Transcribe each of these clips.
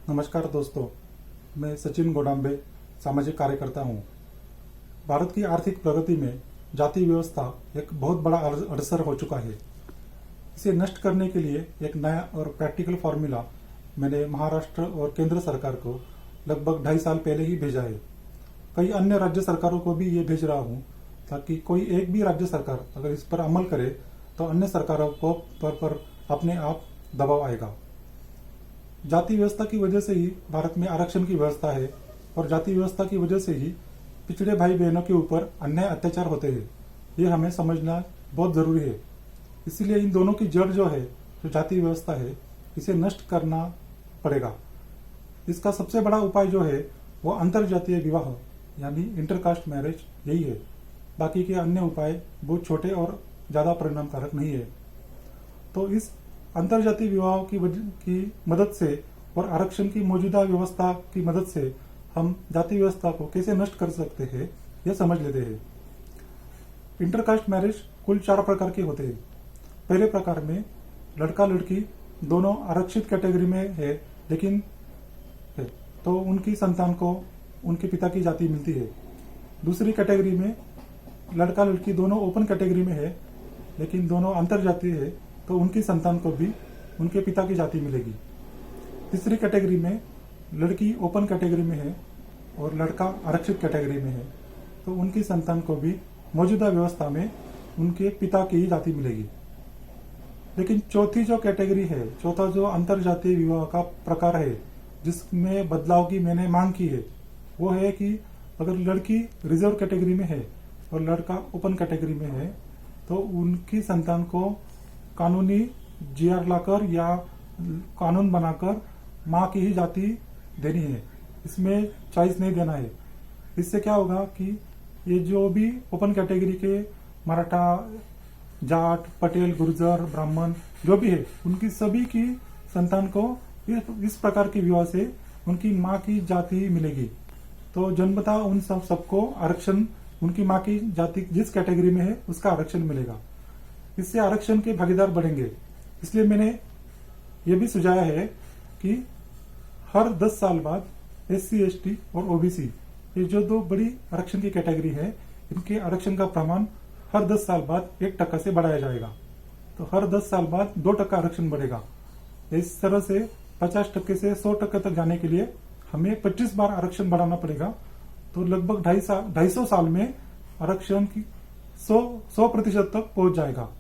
नमस्कार दोस्तों, मैं सचिन गोडाम्बे सामाजिक कार्यकर्ता हूँ। भारत की आर्थिक प्रगति में जाति व्यवस्था एक बहुत बड़ा अवसर हो चुका है। इसे नष्ट करने के लिए एक नया और प्रैक्टिकल फॉर्मूला मैंने महाराष्ट्र और केंद्र सरकार को लगभग 2.5 साल पहले ही भेजा है। कई अन्य राज्य सरकारों को भी ये भेज रहा हूँ ताकि कोई एक भी राज्य सरकार अगर इस पर अमल करे तो अन्य सरकारों को पर अपने आप दबाव आएगा। जाति व्यवस्था की वजह से ही भारत में आरक्षण की व्यवस्था है और जाति व्यवस्था की वजह से ही पिछड़े भाई बहनों के ऊपर अन्याय अत्याचार होते हैं। ये हमें समझना बहुत जरूरी है। इसीलिए इन दोनों की जड़ जो है, जो जाति व्यवस्था है, इसे नष्ट करना पड़ेगा। इसका सबसे बड़ा उपाय जो है वो अंतर जातीय विवाह यानी इंटरकास्ट मैरिज यही है। बाकी के अन्य उपाय बहुत छोटे और ज्यादा परिणामकारक नहीं है। तो इस अंतरजातीय विवाह की मदद से और आरक्षण की मौजूदा व्यवस्था की मदद से हम जाति व्यवस्था को कैसे नष्ट कर सकते हैं, यह समझ लेते हैं। इंटरकास्ट मैरिज कुल 4 प्रकार के होते हैं। पहले प्रकार में लड़का लड़की दोनों आरक्षित कैटेगरी में है, लेकिन तो उनकी संतान को उनके पिता की जाति मिलती है। दूसरी कैटेगरी में लड़का लड़की दोनों ओपन कैटेगरी में है, लेकिन दोनों अंतरजातीय है, तो उनकी संतान को भी उनके पिता की जाति मिलेगी। तीसरी कैटेगरी में लड़की ओपन कैटेगरी में है और लड़का आरक्षित कैटेगरी में है, तो उनकी संतान को भी मौजूदा व्यवस्था में उनके पिता की ही जाति मिलेगी। लेकिन चौथी जो कैटेगरी है, चौथा जो अंतरजातीय विवाह का प्रकार है जिसमें बदलाव की मैंने मांग की है, वो है कि अगर लड़की रिजर्व कैटेगरी में है और लड़का ओपन कैटेगरी में है, तो उनकी संतान को कानूनी जीआर लाकर या कानून बनाकर माँ की ही जाति देनी है। इसमें चॉइस नहीं देना है। इससे क्या होगा कि ये जो भी ओपन कैटेगरी के मराठा, जाट, पटेल, गुर्जर, ब्राह्मण जो भी है, उनकी सभी की संतान को इस प्रकार के विवाह से उनकी माँ की जाति मिलेगी। तो जन्मतः उन सबको आरक्षण, उनकी माँ की जाति जिस कैटेगरी में है उसका आरक्षण मिलेगा। इससे आरक्षण के भागीदार बढ़ेंगे। इसलिए मैंने ये भी सुझाया है कि हर 10 साल बाद SC, ST और OBC ये जो 2 बड़ी आरक्षण की कैटेगरी है, इनके आरक्षण का प्रमाण हर 10 साल बाद 1% से बढ़ाया जाएगा। तो हर 10 साल बाद 2% आरक्षण बढ़ेगा। इस तरह से 50% से 100% तक जाने के लिए हमें 25 बार आरक्षण बढ़ाना पड़ेगा। तो लगभग 250 साल में आरक्षण की 100% तक पहुंच जाएगा।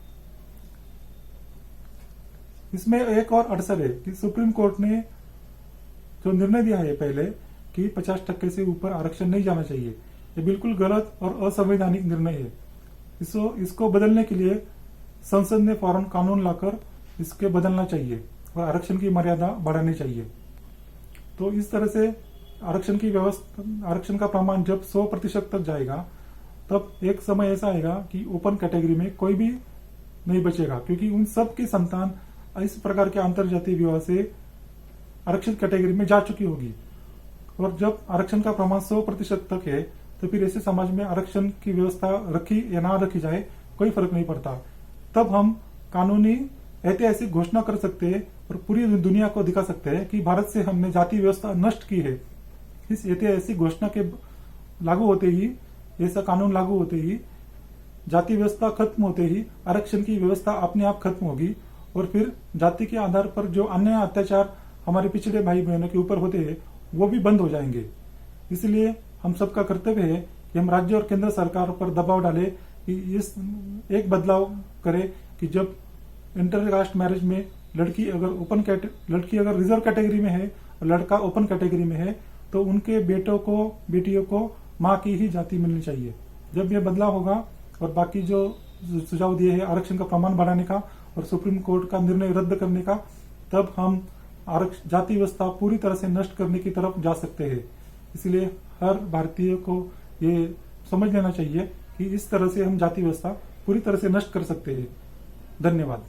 इसमें एक और अड़चन है कि सुप्रीम कोर्ट ने जो निर्णय दिया है पहले कि 50% से ऊपर आरक्षण नहीं जाना चाहिए, ये बिल्कुल गलत और असंवैधानिक निर्णय है। इसको बदलने के लिए संसद ने फौरन कानून लाकर इसके बदलना चाहिए और आरक्षण की मर्यादा बढ़ानी चाहिए। तो इस तरह से आरक्षण का प्रमाण जब 100% तक जाएगा, तब एक समय ऐसा आएगा कि ओपन कैटेगरी में कोई भी नहीं बचेगा, क्योंकि उन सब की संतान इस प्रकार के अंतरजातीय विवाह से आरक्षित कैटेगरी में जा चुकी होगी। और जब आरक्षण का प्रमाण 100% तक है, तो फिर ऐसे समाज में आरक्षण की व्यवस्था रखी या ना रखी जाए कोई फर्क नहीं पड़ता। तब हम कानूनी ऐतिहासिक घोषणा कर सकते हैं और पूरी दुनिया को दिखा सकते हैं कि भारत से हमने जाति व्यवस्था नष्ट की है। इस ऐतिहासिक घोषणा के लागू होते ही, ऐसा कानून लागू होते ही, जाति व्यवस्था खत्म होते ही आरक्षण की व्यवस्था अपने आप खत्म होगी और फिर जाति के आधार पर जो अन्य अत्याचार हमारे पिछड़े भाई बहनों के ऊपर होते हैं वो भी बंद हो जाएंगे। इसलिए हम सबका कर्तव्य है कि हम राज्य और केंद्र सरकार पर दबाव डालें कि इस एक बदलाव करे कि जब इंटरकास्ट मैरिज में लड़की अगर रिजर्व कैटेगरी में है और लड़का ओपन कैटेगरी में है, तो उनके बेटों को बेटियों को माँ की ही जाति मिलनी चाहिए। जब यह बदलाव होगा और बाकी जो सुझाव दिए हैं आरक्षण का प्रमाण बढ़ाने का और सुप्रीम कोर्ट का निर्णय रद्द करने का, तब हम जाति व्यवस्था पूरी तरह से नष्ट करने की तरफ जा सकते हैं। इसलिए हर भारतीय को ये समझ लेना चाहिए कि इस तरह से हम जाति व्यवस्था पूरी तरह से नष्ट कर सकते हैं। धन्यवाद।